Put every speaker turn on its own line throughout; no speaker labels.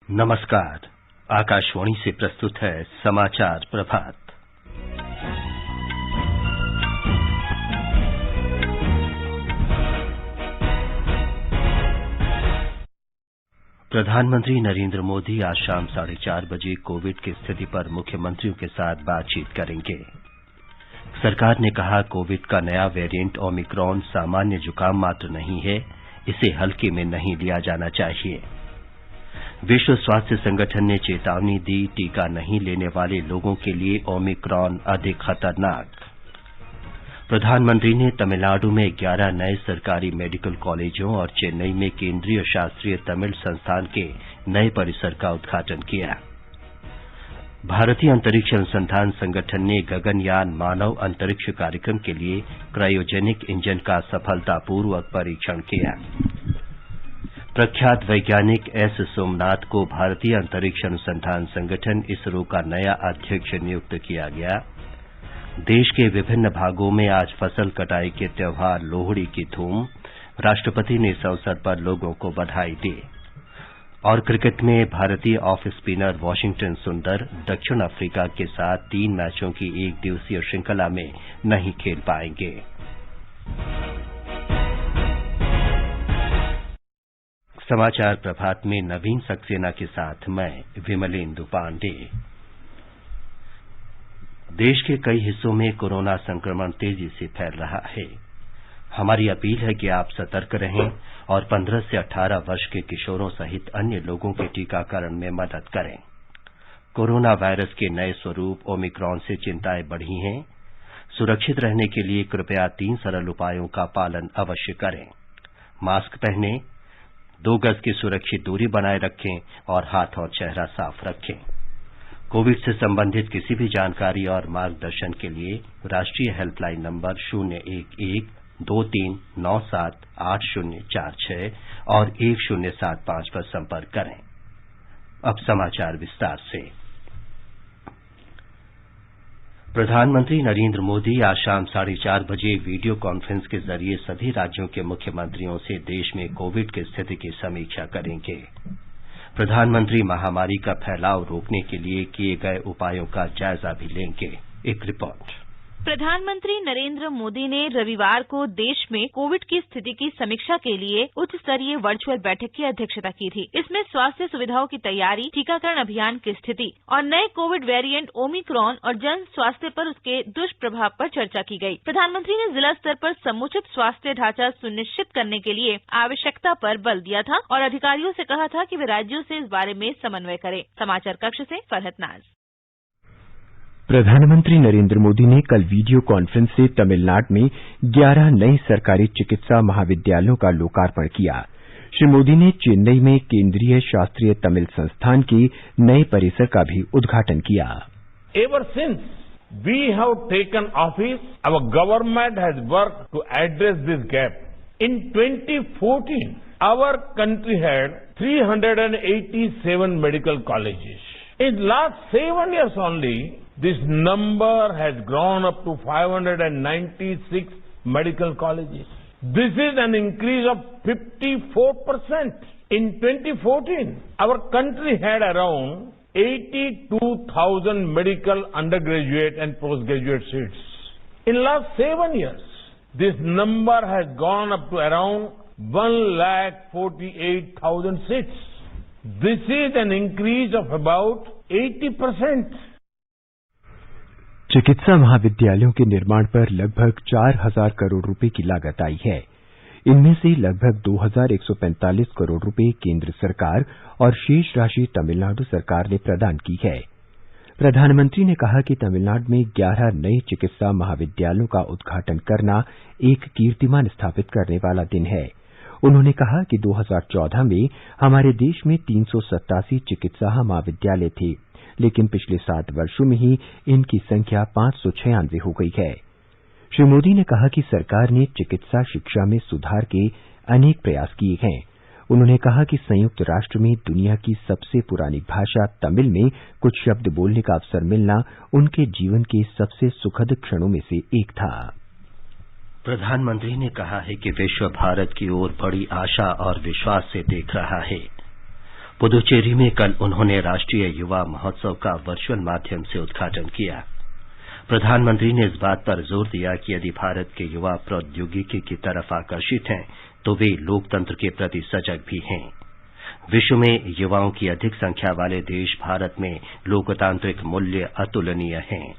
नमस्कार। आकाशवाणी से प्रस्तुत है समाचार प्रभात। प्रधानमंत्री नरेंद्र मोदी आज शाम 4:30 बजे कोविड की स्थिति पर मुख्यमंत्रियों के साथ बातचीत करेंगे। सरकार ने कहा, कोविड का नया वेरिएंट ओमिक्रॉन सामान्य जुकाम मात्र नहीं है, इसे हल्के में नहीं लिया जाना चाहिए। विश्व स्वास्थ्य संगठन ने चेतावनी दी, टीका नहीं लेने वाले लोगों के लिए ओमिक्रॉन अधिक खतरनाक। प्रधानमंत्री ने तमिलनाडु में 11 नए सरकारी मेडिकल कॉलेजों और चेन्नई में केंद्रीय शास्त्रीय तमिल संस्थान के नए परिसर का उद्घाटन किया। भारतीय अंतरिक्ष अनुसंधान संगठन ने गगनयान मानव अंतरिक्ष कार्यक्रम के लिए क्रायोजेनिक इंजन का सफलतापूर्वक परीक्षण किया। प्रख्यात वैज्ञानिक एस सोमनाथ को भारतीय अंतरिक्ष अनुसंधान संगठन इसरो का नया अध्यक्ष नियुक्त किया गया। देश के विभिन्न भागों में आज फसल कटाई के त्यौहार लोहड़ी की धूम। राष्ट्रपति ने इस अवसर पर लोगों को बधाई दी। और क्रिकेट में भारतीय ऑफ स्पिनर वाशिंगटन सुंदर दक्षिण अफ्रीका के साथ 3 मैचों की एक दिवसीय श्रृंखला में नहीं खेल पाएंगे। समाचार प्रभात में नवीन सक्सेना के साथ मैं विमलेंदु पांडे। देश के कई हिस्सों में कोरोना संक्रमण तेजी से फैल रहा है। हमारी अपील है कि आप सतर्क रहें और 15 से 18 वर्ष के किशोरों सहित अन्य लोगों के टीकाकरण में मदद करें। कोरोना वायरस के नए स्वरूप ओमिक्रॉन से चिंताएं बढ़ी हैं। सुरक्षित रहने के लिए कृपया 3 सरल उपायों का पालन अवश्य करें। मास्क पहनें, 2 गज की सुरक्षित दूरी बनाए रखें और हाथ और चेहरा साफ रखें। कोविड से संबंधित किसी भी जानकारी और मार्गदर्शन के लिए राष्ट्रीय हेल्पलाइन नंबर 011-2397-8046 और 1075 पर संपर्क करें। अब समाचार विस्तार से। प्रधानमंत्री नरेंद्र मोदी आज शाम 4:30 बजे वीडियो कॉन्फ्रेंस के जरिए सभी राज्यों के मुख्यमंत्रियों से देश में कोविड की स्थिति की समीक्षा करेंगे। प्रधानमंत्री महामारी का फैलाव रोकने के लिए किए गए उपायों का जायजा भी लेंगे। एक रिपोर्ट।
प्रधानमंत्री नरेंद्र मोदी ने रविवार को देश में कोविड की स्थिति की समीक्षा के लिए उच्च स्तरीय वर्चुअल बैठक की अध्यक्षता की थी। इसमें स्वास्थ्य सुविधाओं की तैयारी, टीकाकरण अभियान की स्थिति और नए कोविड वेरिएंट ओमिक्रॉन और जन स्वास्थ्य पर उसके दुष्प्रभाव पर चर्चा की गई। प्रधानमंत्री ने जिला स्तर पर समुचित स्वास्थ्य ढांचा सुनिश्चित करने के लिए आवश्यकता पर बल दिया था और अधिकारियों से कहा था कि वे राज्यों से इस बारे में समन्वय करें। समाचार कक्ष से फरहत नाज।
प्रधानमंत्री नरेंद्र मोदी ने कल वीडियो कॉन्फ्रेंस से तमिलनाडु में 11 नई सरकारी चिकित्सा महाविद्यालयों का लोकार्पण किया। श्री मोदी ने चेन्नई में केंद्रीय शास्त्रीय तमिल संस्थान के नए परिसर का भी उद्घाटन किया।
Ever since we have taken office, our government has worked to address this gap. In 2014, our country had 387 medical colleges. In last 7 years only, this number has grown up to 596 medical colleges. This is an increase of 54%. In 2014, our country had around 82,000 medical undergraduate and postgraduate seats. In last 7 years, this number has gone up to around 148,000 seats. This is an increase of about 80%.
चिकित्सा महाविद्यालयों के निर्माण पर लगभग 4,000 करोड़ रुपए की लागत आई है। इनमें से लगभग 2,145 करोड़ रुपए केंद्र सरकार और शेष राशि तमिलनाडु सरकार ने प्रदान की है। प्रधानमंत्री ने कहा कि तमिलनाडु में 11 नए चिकित्सा महाविद्यालयों का उद्घाटन करना एक कीर्तिमान स्थापित करने वाला दिन है। उन्होंने कहा कि 2014 में हमारे देश में 387 चिकित्सा महाविद्यालय थे, लेकिन पिछले 7 वर्षों में ही इनकी संख्या 596 हो गई है। श्री मोदी ने कहा कि सरकार ने चिकित्सा शिक्षा में सुधार के अनेक प्रयास किए हैं। उन्होंने कहा कि संयुक्त राष्ट्र में दुनिया की सबसे पुरानी भाषा तमिल में कुछ शब्द बोलने का अवसर मिलना उनके जीवन के सबसे सुखद क्षणों में से एक था।
प्रधानमंत्री ने कहा है कि विश्व भारत की ओर बड़ी आशा और विश्वास से देख रहा है। पुदुचेरी में कल उन्होंने राष्ट्रीय युवा महोत्सव का वर्चुअल माध्यम से उद्घाटन किया। प्रधानमंत्री ने इस बात पर जोर दिया कि यदि भारत के युवा प्रौद्योगिकी की तरफ आकर्षित हैं तो वे लोकतंत्र के प्रति सजग भी हैं। विश्व में युवाओं की अधिक संख्या वाले देश भारत में लोकतांत्रिक मूल्य अतुलनीय हैं।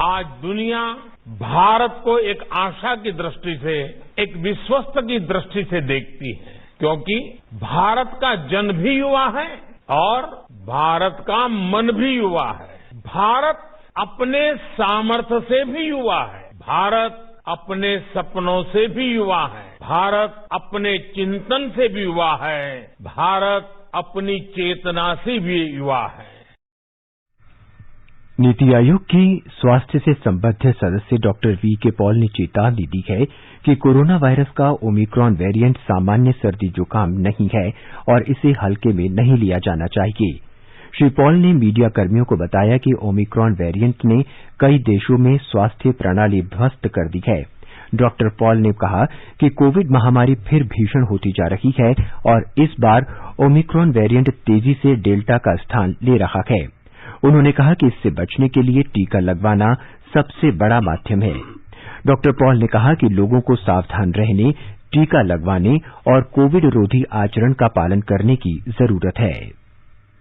आज दुनिया भारत को एक आशा की दृष्टि से, एक विश्वस्त की दृष्टि से देखती है, क्योंकि भारत का जन भी युवा है और भारत का मन भी युवा है। भारत अपने सामर्थ्य से भी युवा है, भारत अपने सपनों से भी युवा है, भारत अपने चिंतन से भी युवा है, भारत अपनी चेतना से भी युवा है।
नीति आयोग की स्वास्थ्य से संबद्ध सदस्य डॉक्टर वी.के. पॉल ने चेतावनी दी है कि कोरोना वायरस का ओमिक्रॉन वेरिएंट सामान्य सर्दी जुकाम नहीं है और इसे हल्के में नहीं लिया जाना चाहिए। श्री पॉल ने मीडिया कर्मियों को बताया कि ओमिक्रॉन वेरिएंट ने कई देशों में स्वास्थ्य प्रणाली ध्वस्त कर दी है। डॉक्टर पॉल ने कहा कि कोविड महामारी फिर भीषण होती जा रही है और इस बार ओमिक्रॉन वेरिएंट तेजी से डेल्टा का स्थान ले रहा है। उन्होंने कहा कि इससे बचने के लिए टीका लगवाना सबसे बड़ा माध्यम है। डॉक्टर पॉल ने कहा कि लोगों को सावधान रहने, टीका लगवाने और कोविड रोधी आचरण का पालन करने की जरूरत है।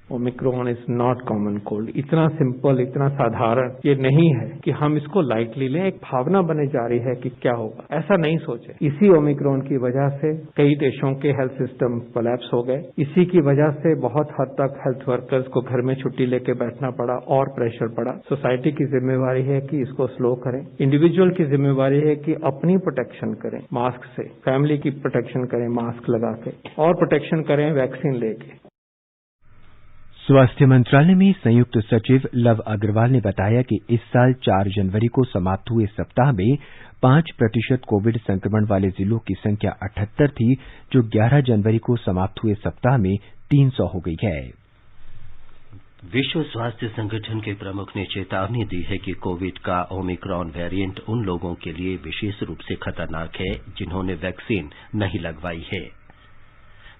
Omicron is not common cold. इतना सिंपल, इतना साधारण ये नहीं है कि हम इसको लाइटली लें। एक भावना बने जा रही है कि क्या होगा, ऐसा नहीं सोचे। इसी ओमिक्रॉन की वजह से कई देशों के हेल्थ सिस्टम कोलैप्स हो गए। इसी की वजह से बहुत हद तक हेल्थ वर्कर्स को घर में छुट्टी लेके बैठना पड़ा और प्रेशर पड़ा। सोसाइटी की जिम्मेवारी है कि इसको स्लो करें। इंडिविजुअल की जिम्मेवारी है कि अपनी प्रोटेक्शन करें मास्क से, फैमिली की प्रोटेक्शन करें मास्क लगा के, और प्रोटेक्शन करें वैक्सीन लेके।
स्वास्थ्य मंत्रालय में संयुक्त सचिव लव अग्रवाल ने बताया कि इस साल 4 जनवरी को समाप्त हुए सप्ताह में 5% कोविड संक्रमण वाले जिलों की संख्या 78 थी, जो 11 जनवरी को समाप्त हुए सप्ताह में 300 हो गई है।
विश्व स्वास्थ्य संगठन के प्रमुख ने चेतावनी दी है कि कोविड का ओमिक्रॉन वेरिएंट उन लोगों के लिए विशेष रूप से खतरनाक है जिन्होंने वैक्सीन नहीं लगवाई है।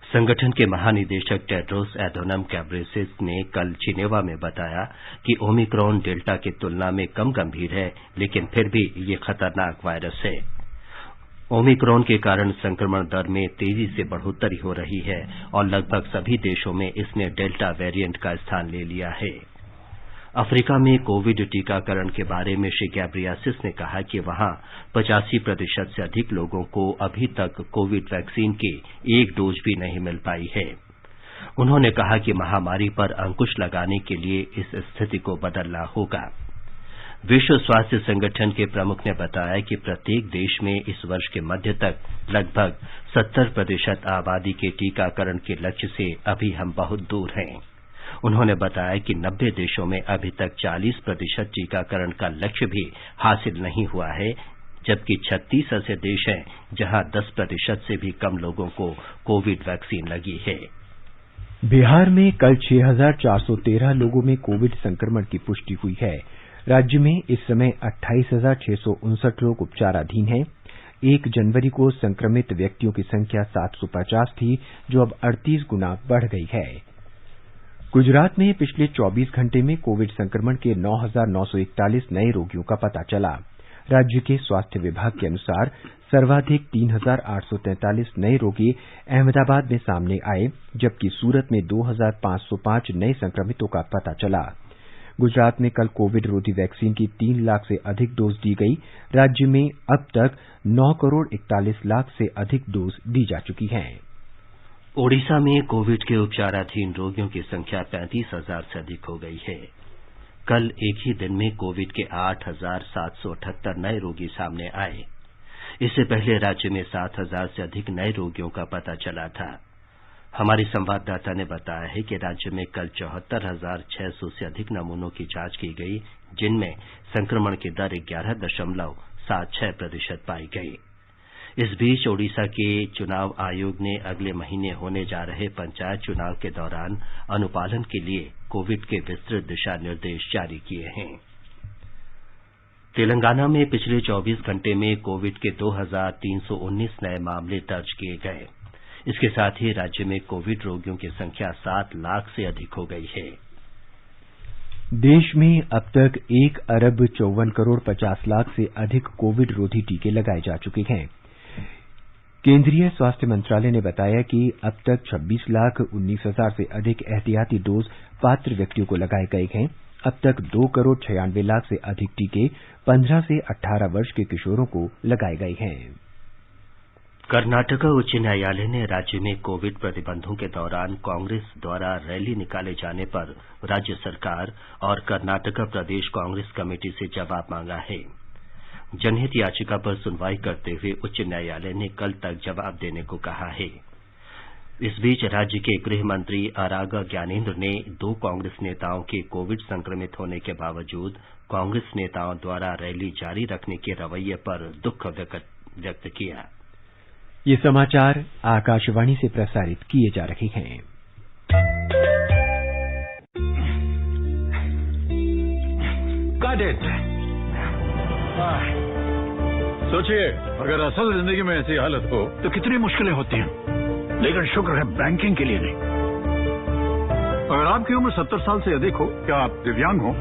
संगठन के महानिदेशक टेड्रोस एडोनम गैब्रेयेसस ने कल जिनेवा में बताया कि ओमिक्रॉन डेल्टा की तुलना में कम गंभीर है, लेकिन फिर भी ये खतरनाक वायरस है। ओमिक्रॉन के कारण संक्रमण दर में तेजी से बढ़ोतरी हो रही है और लगभग सभी देशों में इसने डेल्टा वेरिएंट का स्थान ले लिया है। अफ्रीका में कोविड टीकाकरण के बारे में श्री गैब्रेयेसस ने कहा कि वहां 85% से अधिक लोगों को अभी तक कोविड वैक्सीन की एक डोज भी नहीं मिल पाई है। उन्होंने कहा कि महामारी पर अंकुश लगाने के लिए इस स्थिति को बदलना होगा। विश्व स्वास्थ्य संगठन के प्रमुख ने बताया कि प्रत्येक देश में इस वर्ष के मध्य तक लगभग 70% आबादी के टीकाकरण के लक्ष्य से अभी हम बहुत दूर हैं। उन्होंने बताया कि 90 देशों में अभी तक 40% टीकाकरण का लक्ष्य भी हासिल नहीं हुआ है, जबकि 36 ऐसे देश हैं जहां 10% से भी कम लोगों को कोविड वैक्सीन लगी है।
बिहार में कल 6,413 लोगों में कोविड संक्रमण की पुष्टि हुई है। राज्य में इस समय 28,659 लोग उपचाराधीन हैं। 1 जनवरी को संक्रमित व्यक्तियों की संख्या 750 थी, जो अब 38 गुना बढ़ गई है। गुजरात में पिछले 24 घंटे में कोविड संक्रमण के 9,941 नए रोगियों का पता चला। राज्य के स्वास्थ्य विभाग के अनुसार सर्वाधिक 3,843 नए रोगी अहमदाबाद में सामने आए, जबकि सूरत में 2,505 नए संक्रमितों का पता चला। गुजरात में कल कोविड रोधी वैक्सीन की 3 लाख से अधिक डोज दी गई। राज्य में अब तक 9 करोड़ 41 लाख से अधिक डोज दी जा चुकी हैं।
ओडिशा में कोविड के उपचाराधीन रोगियों की संख्या 35,000 से अधिक हो गई है। कल एक ही दिन में कोविड के 8,778 नए रोगी सामने आए। इससे पहले राज्य में 7,000 से अधिक नए रोगियों का पता चला था। हमारी संवाददाता ने बताया है कि राज्य में कल 74,600 से अधिक नमूनों की जांच की गई, जिनमें संक्रमण की दर 11.76% पाई गई। इस बीच ओडिशा के चुनाव आयोग ने अगले महीने होने जा रहे पंचायत चुनाव के दौरान अनुपालन के लिए कोविड के विस्तृत दिशा निर्देश जारी किए हैं। तेलंगाना में पिछले 24 घंटे में कोविड के 2,319 नए मामले दर्ज किए गए। इसके साथ ही राज्य में कोविड रोगियों की संख्या 7 लाख से अधिक हो गई है।
देश में अब तक 1,54,50,00,000 से अधिक कोविड रोधी टीके लगाए जा चुके हैं। केंद्रीय स्वास्थ्य मंत्रालय ने बताया कि अब तक 26,19,000 से अधिक एहतियाती डोज पात्र व्यक्तियों को लगाए गए हैं। अब तक 2,96,00,000 से अधिक टीके 15 से 18 वर्ष के किशोरों को लगाए गए हैं।
कर्नाटक उच्च न्यायालय ने राज्य में कोविड प्रतिबंधों के दौरान कांग्रेस द्वारा रैली निकाले जाने पर राज्य सरकार और कर्नाटक प्रदेश कांग्रेस कमेटी से जवाब मांगा है। जनहित याचिका पर सुनवाई करते हुए उच्च न्यायालय ने कल तक जवाब देने को कहा है। इस बीच राज्य के गृह मंत्री आराग ज्ञानेंद्र ने 2 कांग्रेस नेताओं के कोविड संक्रमित होने के बावजूद कांग्रेस नेताओं द्वारा रैली जारी रखने के रवैये पर दुख व्यक्त किया।
ये समाचार आकाशवाणी से प्रसारित किए जा रहे हैं।
सोचिए, अगर असल जिंदगी में ऐसी हालत हो तो कितनी मुश्किलें होती हैं, लेकिन शुक्र है बैंकिंग के लिए नहीं। अगर आपकी उम्र 70 साल से अधिक हो या आप दिव्यांग हो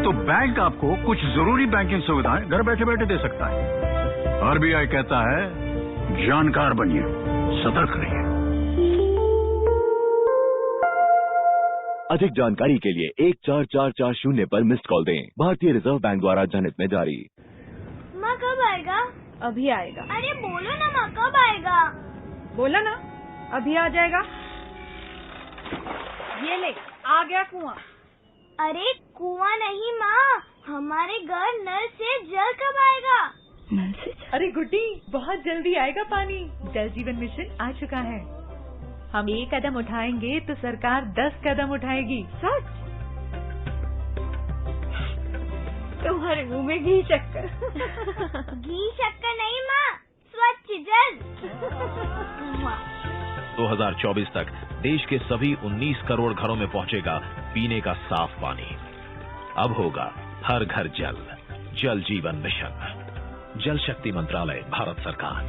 तो बैंक आपको कुछ जरूरी बैंकिंग सुविधाएं घर बैठे बैठे दे सकता है। आरबीआई कहता है, जानकार बनिए, सतर्क रहिए।
अधिक जानकारी के लिए 14440 पर मिस्ड कॉल दें। भारतीय रिजर्व बैंक द्वारा जनहित में जारी।
माँ कब आएगा?
अभी आएगा।
अरे बोलो ना माँ, कब आएगा?
बोला ना, अभी आ जाएगा। ये ले, आ गया कुआं।
अरे कुआं नहीं माँ, हमारे घर नल से जल कब आएगा?
नल से? अरे गुड्डी, बहुत जल्दी आएगा पानी। जल जीवन मिशन आ चुका है। हम 1 कदम उठाएंगे तो सरकार 10 कदम उठाएगी। सच? तुम्हारे मुंह में घी शक्कर।
घी शक्कर नहीं माँ, स्वच्छ जल।
2024 तक देश के सभी 19 करोड़ घरों में पहुंचेगा पीने का साफ पानी। अब होगा हर घर जल। जल जीवन मिशन, जल शक्ति मंत्रालय, भारत सरकार।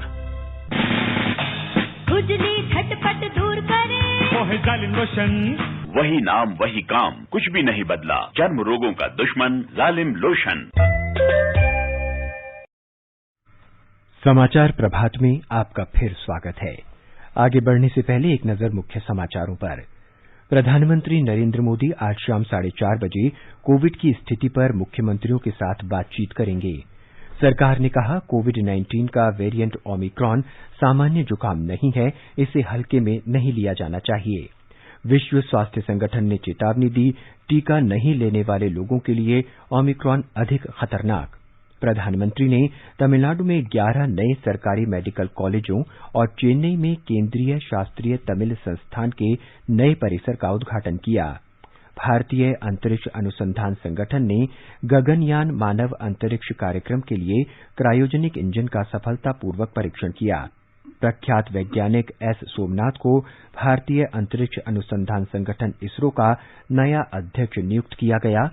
खुजली झटपट दूर करे,
जालिम लोशन।
वही नाम वही काम, कुछ भी नहीं बदला। चर्म रोगों का दुश्मन जालिम लोशन।
समाचार प्रभात में आपका फिर स्वागत है। आगे बढ़ने से पहले एक नजर मुख्य समाचारों पर। प्रधानमंत्री नरेंद्र मोदी आज शाम 4:30 बजे कोविड की स्थिति पर मुख्यमंत्रियों के साथ बातचीत करेंगे। सरकार ने कहा, कोविड-19 का वेरिएंट ओमिक्रॉन सामान्य जुकाम नहीं है, इसे हल्के में नहीं लिया जाना चाहिए। विश्व स्वास्थ्य संगठन ने चेतावनी दी, टीका नहीं लेने वाले लोगों के लिए ओमिक्रॉन अधिक खतरनाक। प्रधानमंत्री ने तमिलनाडु में 11 नए सरकारी मेडिकल कॉलेजों और चेन्नई में केंद्रीय शास्त्रीय तमिल संस्थान के नए परिसर का उद्घाटन किया। भारतीय अंतरिक्ष अनुसंधान संगठन ने गगनयान मानव अंतरिक्ष कार्यक्रम के लिए क्रायोजेनिक इंजन का सफलतापूर्वक परीक्षण किया। प्रख्यात वैज्ञानिक एस सोमनाथ को भारतीय अंतरिक्ष अनुसंधान संगठन इसरो का नया अध्यक्ष नियुक्त किया गया।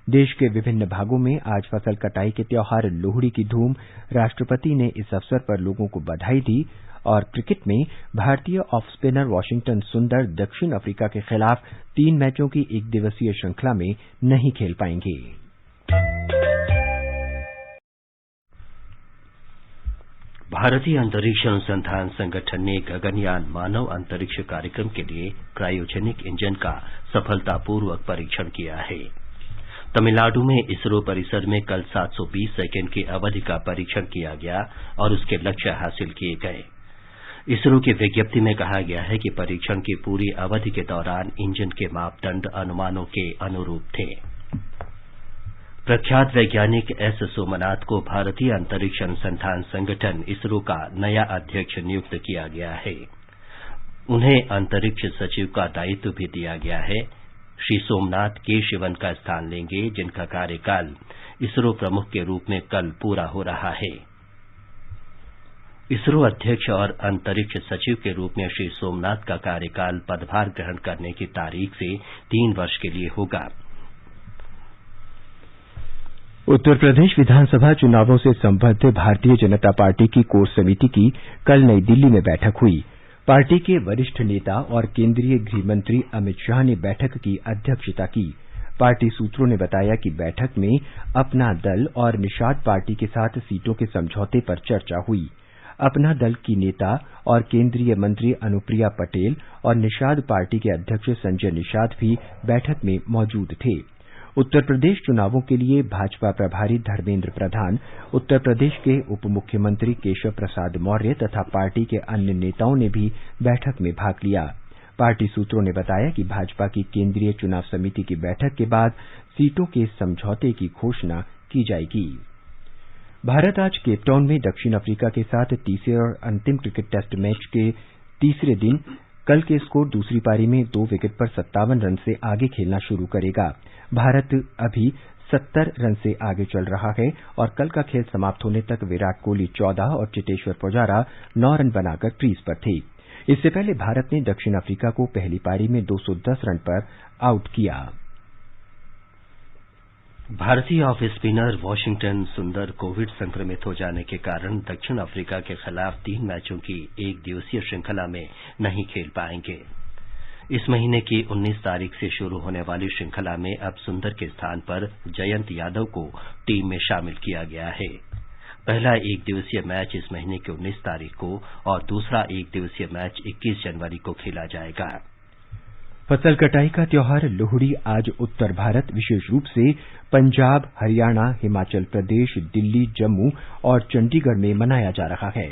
देश के विभिन्न भागों में आज फसल कटाई के त्योहार लोहड़ी की धूम। राष्ट्रपति ने इस अवसर पर लोगों को बधाई दी। और क्रिकेट में भारतीय ऑफ स्पिनर वाशिंगटन सुंदर दक्षिण अफ्रीका के खिलाफ 3 मैचों की एकदिवसीय श्रृंखला में नहीं खेल पाएंगे।
भारतीय अंतरिक्ष अनुसंधान संगठन ने गगनयान मानव अंतरिक्ष कार्यक्रम के लिए क्रायोजेनिक इंजन का सफलतापूर्वक परीक्षण किया है। तमिलनाडु में इसरो परिसर में कल 720 सेकेंड की अवधि का परीक्षण किया गया और उसके लक्ष्य हासिल किए गए। इसरो की विज्ञप्ति में कहा गया है कि परीक्षण की पूरी अवधि के दौरान इंजन के मापदंड अनुमानों के अनुरूप थे। प्रख्यात वैज्ञानिक एस सोमनाथ को भारतीय अंतरिक्ष अनुसंधान संगठन इसरो का नया अध्यक्ष नियुक्त किया गया है। उन्हें अंतरिक्ष सचिव का दायित्व भी दिया गया है। श्री सोमनाथ के शिवन का स्थान लेंगे, जिनका कार्यकाल इसरो प्रमुख के रूप में कल पूरा हो रहा है। इसरो अध्यक्ष और अंतरिक्ष सचिव के रूप में श्री सोमनाथ का कार्यकाल पदभार ग्रहण करने की तारीख से 3 वर्ष के लिए होगा।
उत्तर प्रदेश विधानसभा चुनावों से संबद्ध भारतीय जनता पार्टी की कोर समिति की कल नई दिल्ली में बैठक हुई। पार्टी के वरिष्ठ नेता और केंद्रीय गृह मंत्री अमित शाह ने बैठक की अध्यक्षता की। पार्टी सूत्रों ने बताया कि बैठक में अपना दल और निषाद पार्टी के साथ सीटों के समझौते पर चर्चा हुई। अपना दल की नेता और केंद्रीय मंत्री अनुप्रिया पटेल और निषाद पार्टी के अध्यक्ष संजय निषाद भी बैठक में मौजूद थे। उत्तर प्रदेश चुनावों के लिए भाजपा प्रभारी धर्मेंद्र प्रधान, उत्तर प्रदेश के उप मुख्यमंत्री केशव प्रसाद मौर्य तथा पार्टी के अन्य नेताओं ने भी बैठक में भाग लिया। पार्टी सूत्रों ने बताया कि भाजपा की केंद्रीय चुनाव समिति की बैठक के बाद सीटों के समझौते की घोषणा की जाएगी। भारत आज केपटाउन में दक्षिण अफ्रीका के साथ तीसरे और अंतिम क्रिकेट टेस्ट मैच के तीसरे दिन कल के स्कोर दूसरी पारी में 2 विकेट पर 57 रन से आगे खेलना शुरू करेगा। भारत अभी 70 रन से आगे चल रहा है और कल का खेल समाप्त होने तक विराट कोहली 14 और चेतेश्वर पुजारा 9 रन बनाकर क्रीज पर थे। इससे पहले भारत ने दक्षिण अफ्रीका को पहली पारी में 210 रन पर आउट किया।
भारतीय ऑफ स्पिनर वाशिंगटन सुंदर कोविड संक्रमित हो जाने के कारण दक्षिण अफ्रीका के खिलाफ 3 मैचों की एक दिवसीय श्रृंखला में नहीं खेल पाएंगे। इस महीने की 19 तारीख से शुरू होने वाली श्रृंखला में अब सुंदर के स्थान पर जयंत यादव को टीम में शामिल किया गया है। पहला एक दिवसीय मैच इस महीने की 19 तारीख को और दूसरा एक दिवसीय मैच 21 जनवरी को खेला जाएगा।
फसल कटाई का त्योहार लोहड़ी आज उत्तर भारत, विशेष रूप से पंजाब, हरियाणा, हिमाचल प्रदेश, दिल्ली, जम्मू और चंडीगढ़ में मनाया जा रहा है।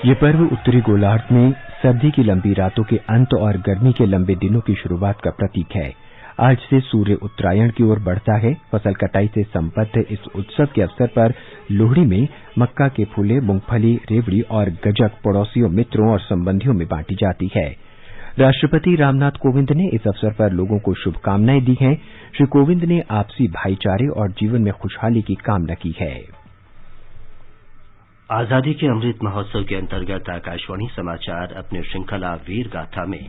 ये पर्व उत्तरी गोलार्ध में सर्दी की लंबी रातों के अंत और गर्मी के लंबे दिनों की शुरुआत का प्रतीक है। आज से सूर्य उत्तरायण की ओर बढ़ता है। फसल कटाई से संबद्ध इस उत्सव के अवसर पर लोहड़ी में मक्का के फूले, मूंगफली, रेवड़ी और गजक पड़ोसियों, मित्रों और संबंधियों में बांटी जाती है। राष्ट्रपति रामनाथ कोविंद ने इस अवसर पर लोगों को शुभकामनाएं दी हैं। श्री कोविंद ने आपसी भाईचारे और जीवन में खुशहाली की कामना की है।
आजादी के अमृत महोत्सव के अंतर्गत आकाशवाणी समाचार अपनी श्रृंखला वीर गाथा में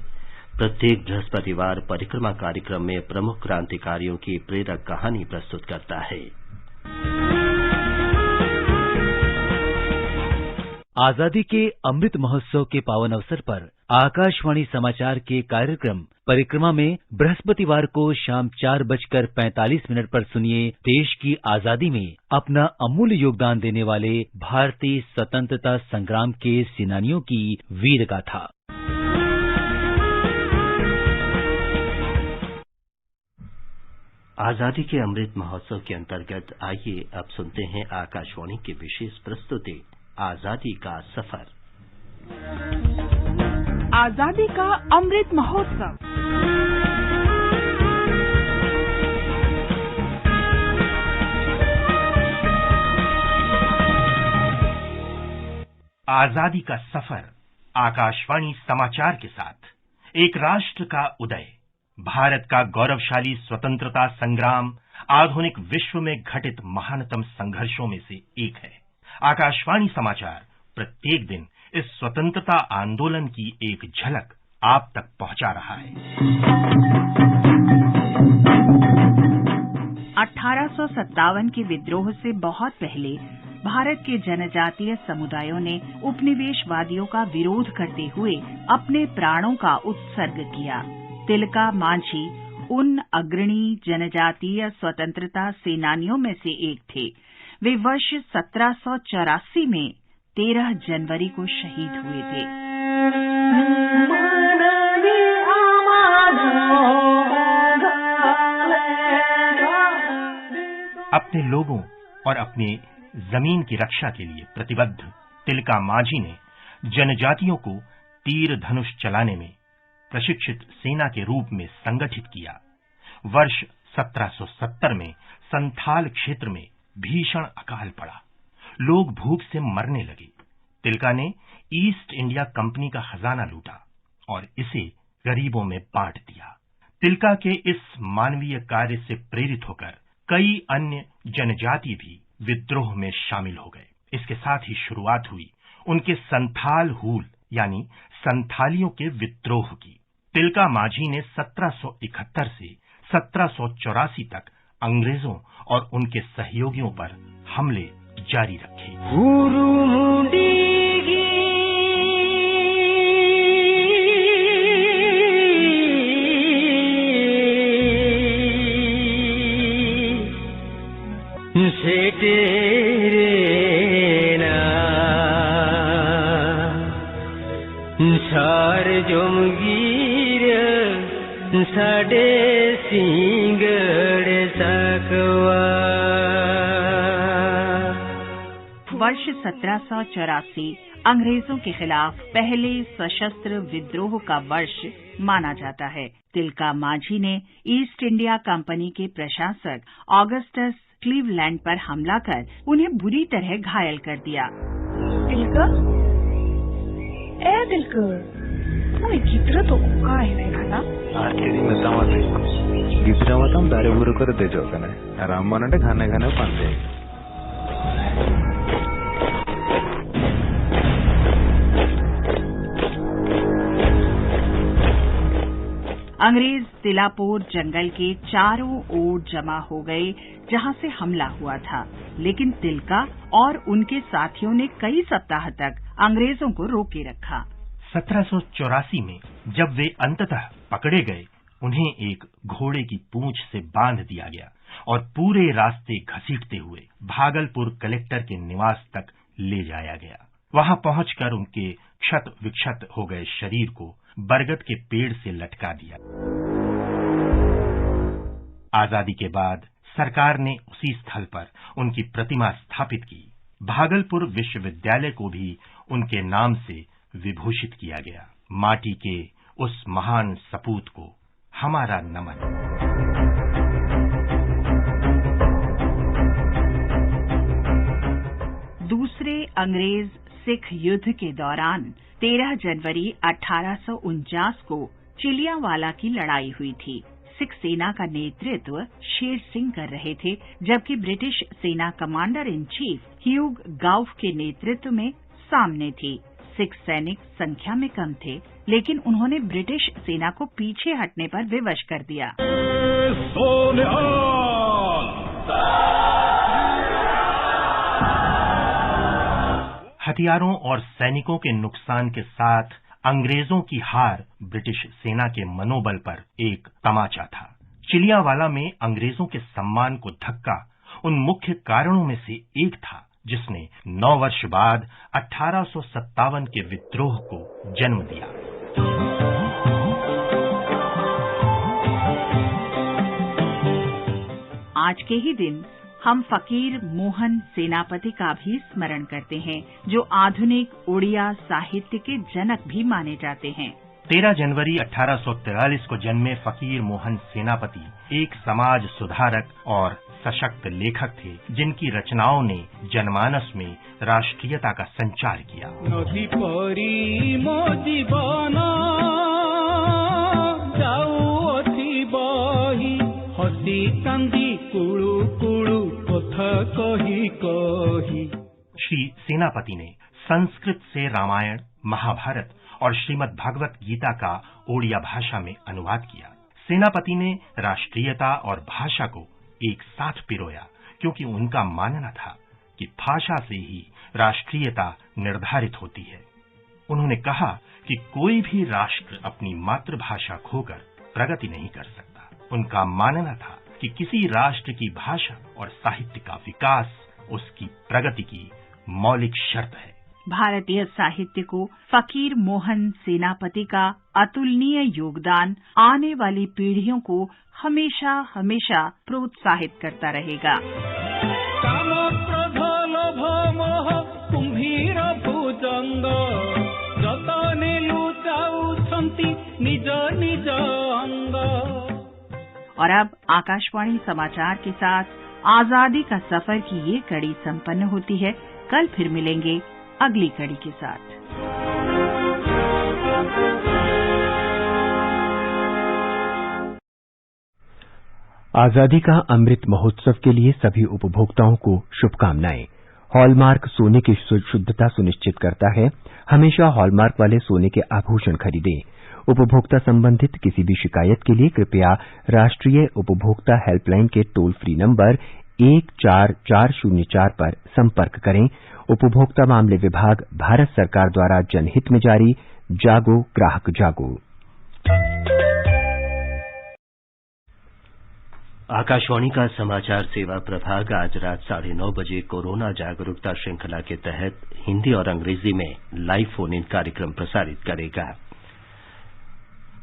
प्रत्येक बृहस्पतिवार परिक्रमा कार्यक्रम में प्रमुख क्रांतिकारियों की प्रेरक कहानी प्रस्तुत करता है।
आजादी के अमृत महोत्सव के पावन अवसर पर आकाशवाणी समाचार के कार्यक्रम परिक्रमा में बृहस्पतिवार को शाम 4:45 पर सुनिए देश की आजादी में अपना अमूल्य योगदान देने वाले भारतीय स्वतंत्रता संग्राम के सेनानियों की वीर गाथा।
आजादी के अमृत महोत्सव के अंतर्गत आइए अब सुनते हैं आकाशवाणी की विशेष प्रस्तुति आजादी का सफर।
आजादी का अमृत महोत्सव।
आजादी का सफर आकाशवाणी समाचार के साथ एक राष्ट्र का उदय, भारत का गौरवशाली स्वतंत्रता संग्राम आधुनिक विश्व में घटित महानतम संघर्षों में से एक है। आकाशवाणी समाचार प्रत्येक दिन इस स्वतंत्रता आंदोलन की एक झलक आप तक पहुंचा रहा है।
1857 के विद्रोह से बहुत पहले भारत के जनजातीय समुदायों ने उपनिवेशवादियों का विरोध करते हुए अपने प्राणों का उत्सर्ग किया। तिलका मांझी उन अग्रणी जनजातीय स्वतंत्रता सेनानियों में से एक थे। वे वर्ष 1784 में 13 जनवरी को शहीद हुए थे।
अपने लोगों और अपने जमीन की रक्षा के लिए प्रतिबद्ध तिलका मांझी ने जनजातियों को तीर धनुष चलाने में प्रशिक्षित सेना के रूप में संगठित किया। वर्ष 1770 में संथाल क्षेत्र में भीषण अकाल पड़ा। लोग भूख से मरने लगे। तिलका ने ईस्ट इंडिया कंपनी का खजाना लूटा और इसे गरीबों में बांट दिया। तिलका के इस मानवीय कार्य से प्रेरित होकर कई अन्य जनजाति भी विद्रोह में शामिल हो गए। इसके साथ ही शुरुआत हुई उनके संथाल हूल यानी संथालियों के विद्रोह की। तिलका माझी ने 1771 से 1784 तक अंग्रेजों और उनके सहयोगियों पर हमले जारी रखे।
सार जमगीर साडे सिंगड़ सकवा।
वर्ष 1784 अंग्रेजों के खिलाफ पहले सशस्त्र विद्रोह का वर्ष माना जाता है। तिलका माझी ने ईस्ट इंडिया कंपनी के प्रशासक ऑगस्टस क्लीवलैंड पर हमला कर उन्हें बुरी तरह घायल कर दिया।
तिलका, तिलका, गिद्र तो ना
गिद्रा मतम दारे बुरो कर दे जो कने राममान खाने खाने पाते।
अंग्रेज तिलापोर जंगल के चारों ओर जमा हो गए जहां से हमला हुआ था, लेकिन तिलका और उनके साथियों ने कई सप्ताह तक अंग्रेजों को रोके रखा।
1784 में जब वे अंततः पकड़े गए, उन्हें एक घोड़े की पूंछ से बांध दिया गया और पूरे रास्ते घसीटते हुए भागलपुर कलेक्टर के निवास तक ले जाया गया। वहां पहुंचकर उनके क्षत विक्षत हो गए शरीर को बरगद के पेड़ से लटका दिया। आजादी के बाद सरकार ने उसी स्थल पर उनकी प्रतिमा स्थापित की। भागलपुर विश्वविद्यालय को भी उनके नाम से विभूषित किया गया। माटी के उस महान सपूत को हमारा नमन।
दूसरे अंग्रेज सिख युद्ध के दौरान 13 जनवरी 1849 को चिलियांवाला की लड़ाई हुई थी। सिख सेना का नेतृत्व शेर सिंह कर रहे थे, जबकि ब्रिटिश सेना कमांडर इन चीफ ह्यूग गाउफ के नेतृत्व में सामने थी। सिख सैनिक संख्या में कम थे, लेकिन उन्होंने ब्रिटिश सेना को पीछे हटने पर विवश कर दिया।
हथियारों और सैनिकों के नुकसान के साथ अंग्रेजों की हार ब्रिटिश सेना के मनोबल पर एक तमाचा था। चिलियांवाला में अंग्रेजों के सम्मान को धक्का उन मुख्य कारणों में से एक था जिसने 9 वर्ष बाद 1857 के विद्रोह को जन्म दिया।
आज के ही दिन हम फकीर मोहन सेनापति का भी स्मरण करते हैं, जो आधुनिक ओडिया साहित्य के जनक भी माने जाते हैं।
13 जनवरी 1843 को जन्मे फकीर मोहन सेनापति एक समाज सुधारक और सशक्त लेखक थे, जिनकी रचनाओं ने जनमानस में राष्ट्रीयता का संचार किया।
नदी परी मो जीवन जाऊ अथी बही हसी कांदी कुळु कुळु कथा कही कही।
श्री सेनापति ने संस्कृत से रामायण, महाभारत और श्रीमद् भागवत गीता का ओडिया भाषा में अनुवाद किया। सेनापति ने राष्ट्रीयता और भाषा को एक साथ पिरोया, क्योंकि उनका मानना था कि भाषा से ही राष्ट्रीयता निर्धारित होती है। उन्होंने कहा कि कोई भी राष्ट्र अपनी मातृभाषा खोकर प्रगति नहीं कर सकता। उनका मानना था कि किसी राष्ट्र की भाषा और साहित्य का विकास उसकी प्रगति की मौलिक शर्त है।
भारतीय साहित्य को फकीर मोहन सेनापति का अतुलनीय योगदान आने वाली पीढ़ियों को हमेशा हमेशा प्रोत्साहित करता रहेगा।
काम क्रोध लोभ मोह कुंभीर भुजंग जतने लुचाउछंती निज निज अंग।
और अब आकाशवाणी समाचार के साथ आजादी का सफर की ये कड़ी संपन्न होती है। कल फिर मिलेंगे अगली कड़ी के साथ।
आजादी का अमृत महोत्सव के लिए सभी उपभोक्ताओं को शुभकामनाएं। हॉलमार्क सोने की शुद्धता सुनिश्चित करता है। हमेशा हॉलमार्क वाले सोने के आभूषण खरीदें। उपभोक्ता संबंधित किसी भी शिकायत के लिए कृपया राष्ट्रीय उपभोक्ता हेल्पलाइन के टोल फ्री नंबर 14404 पर संपर्क करें। उपभोक्ता मामले विभाग, भारत सरकार द्वारा जनहित में जारी। जागो ग्राहक जागो।
आकाशवाणी का समाचार सेवा प्रभाग आज रात 9:30 बजे कोरोना जागरूकता श्रृंखला के तहत हिंदी और अंग्रेजी में लाइव फोन इन कार्यक्रम प्रसारित करेगा।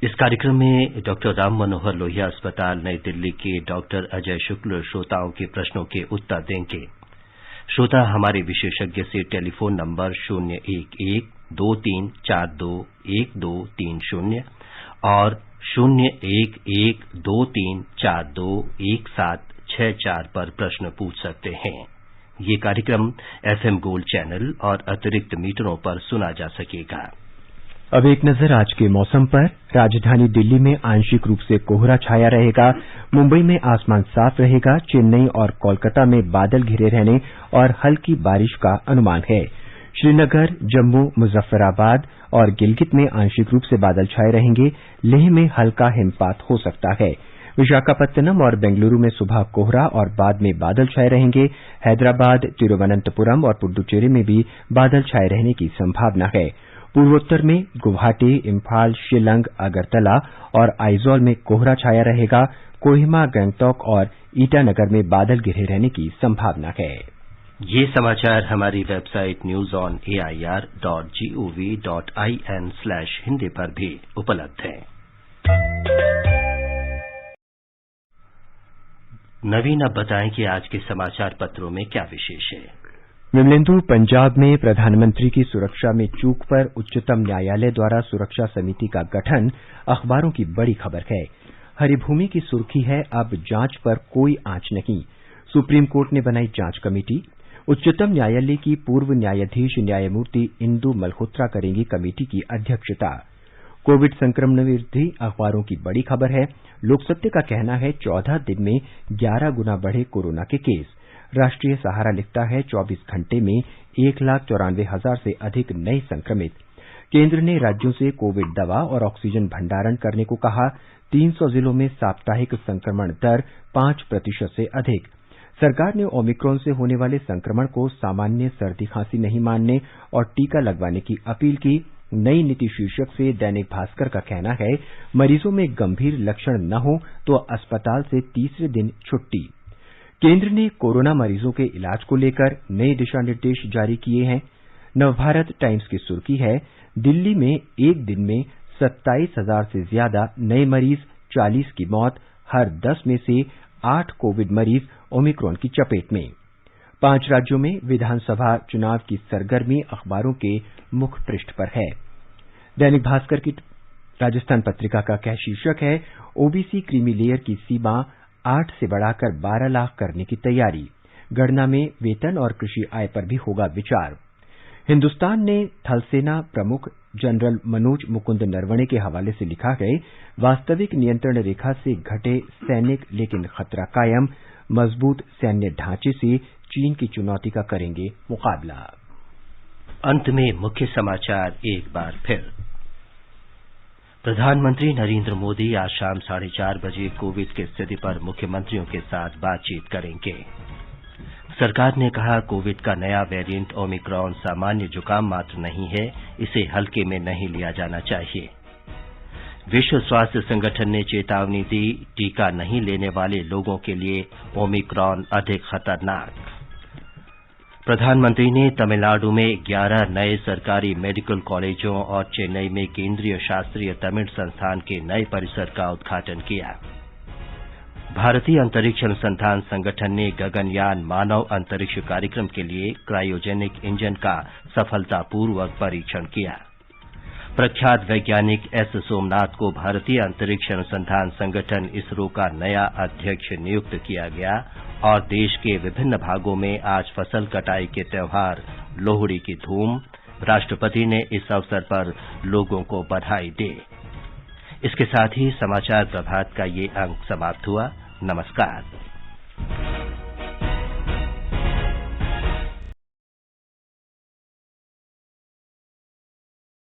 इस कार्यक्रम में डॉक्टर राम मनोहर लोहिया अस्पताल नई दिल्ली के डॉक्टर अजय शुक्ल श्रोताओं के प्रश्नों के उत्तर देंगे। श्रोता हमारे विशेषज्ञ से टेलीफोन नंबर 011-2342-1230 और 011-2342-1764 पर प्रश्न पूछ सकते हैं। ये कार्यक्रम FM गोल्ड चैनल और अतिरिक्त मीटरों पर सुना जा सकेगा।
अब एक नजर आज के मौसम पर। राजधानी दिल्ली में आंशिक रूप से कोहरा छाया रहेगा। मुंबई में आसमान साफ रहेगा। चेन्नई और कोलकाता में बादल घिरे रहने और हल्की बारिश का अनुमान है। श्रीनगर, जम्मू, मुजफ्फराबाद और गिलगित में आंशिक रूप से बादल छाए रहेंगे। लेह में हल्का हिमपात हो सकता है। विशाखापत्तनम और बेंगलुरु में सुबह कोहरा और बाद में बादल छाए रहेंगे। हैदराबाद, तिरुवनंतपुरम और पुडुचेरी में भी बादल छाए रहने की संभावना है। पूर्वोत्तर में गुवाहाटी, इम्फाल, शिलंग, अगरतला और आइजॉल में कोहरा छाया रहेगा। कोहिमा, गंगटोक और ईटानगर में बादल घिरे रहने की संभावना है।
ये समाचार हमारी वेबसाइट newsonair.gov.in/hindi पर भी उपलब्ध है। नवीन, अब बताएं कि आज के समाचार पत्रों में क्या विशेष है।
विमलेंदु, पंजाब में प्रधानमंत्री की सुरक्षा में चूक पर उच्चतम न्यायालय द्वारा सुरक्षा समिति का गठन अखबारों की बड़ी खबर है। हरिभूमि की सुर्खी है, अब जांच पर कोई आंच नहीं। सुप्रीम कोर्ट ने बनाई जांच कमेटी। उच्चतम न्यायालय की पूर्व न्यायाधीश न्यायमूर्ति इंदु मल्होत्रा करेंगी कमेटी की अध्यक्षता। कोविड संक्रमण विरोधी अखबारों की बड़ी खबर है। लोकसत्य का कहना है 14 दिन में 11 गुना बढ़े कोरोना के केस। राष्ट्रीय सहारा लिखता है 24 घंटे में 1,94,000 से अधिक नए संक्रमित। केंद्र ने राज्यों से कोविड दवा और ऑक्सीजन भंडारण करने को कहा। 300 जिलों में साप्ताहिक संक्रमण दर 5% से अधिक। सरकार ने ओमिक्रॉन से होने वाले संक्रमण को सामान्य सर्दी खांसी नहीं मानने और टीका लगवाने की अपील की। नई नीति शीर्षक से दैनिक भास्कर का कहना है, मरीजों में गंभीर लक्षण न हो तो अस्पताल से तीसरे दिन छुट्टी। केंद्र ने कोरोना मरीजों के इलाज को लेकर नए दिशा निर्देश जारी किए हैं। नवभारत टाइम्स की सुर्खी है, दिल्ली में एक दिन में 27,000 से ज्यादा नए मरीज, 40 की मौत। हर 10 में से 8 कोविड मरीज ओमिक्रॉन की चपेट में। 5 राज्यों में विधानसभा चुनाव की सरगर्मी अखबारों के मुख्य पृष्ठ पर है। दैनिक भास्कर की राजस्थान पत्रिका का क्या शीर्षक है, ओबीसी क्रीमी लेयर की सीमा 8 से बढ़ाकर 12 लाख करने की तैयारी। गणना में वेतन और कृषि आय पर भी होगा विचार। हिंदुस्तान ने थल सेना प्रमुख जनरल मनोज मुकुंद नरवणे के हवाले से लिखा है, वास्तविक नियंत्रण रेखा से घटे सैनिक लेकिन खतरा कायम। मजबूत सैन्य ढांचे से चीन की चुनौती का करेंगे मुकाबला।
अंत में मुख्य समाचार एक बार फिर। प्रधानमंत्री नरेंद्र मोदी आज शाम 4:30 बजे कोविड की स्थिति पर मुख्यमंत्रियों के साथ बातचीत करेंगे। सरकार ने कहा, कोविड का नया वेरिएंट ओमिक्रॉन सामान्य जुकाम मात्र नहीं है, इसे हल्के में नहीं लिया जाना चाहिए। विश्व स्वास्थ्य संगठन ने चेतावनी दी, टीका नहीं लेने वाले लोगों के लिए ओमिक्रॉन अधिक खतरनाक। प्रधानमंत्री ने तमिलनाडु में 11 नए सरकारी मेडिकल कॉलेजों और चेन्नई में केंद्रीय शास्त्रीय तमिल संस्थान के नए परिसर का उद्घाटन किया। भारतीय अंतरिक्ष अनुसंधान संगठन ने गगनयान मानव अंतरिक्ष कार्यक्रम के लिए क्रायोजेनिक इंजन का सफलतापूर्वक परीक्षण किया। प्रख्यात वैज्ञानिक एस सोमनाथ को भारतीय अंतरिक्ष अनुसंधान संगठन इसरो का नया अध्यक्ष नियुक्त किया गया और देश के विभिन्न भागों में आज फसल कटाई के त्योहार लोहड़ी की धूम। राष्ट्रपति ने इस अवसर पर लोगों को बधाई दी। इसके साथ ही समाचार प्रभात का ये अंक समाप्त हुआ। नमस्कार।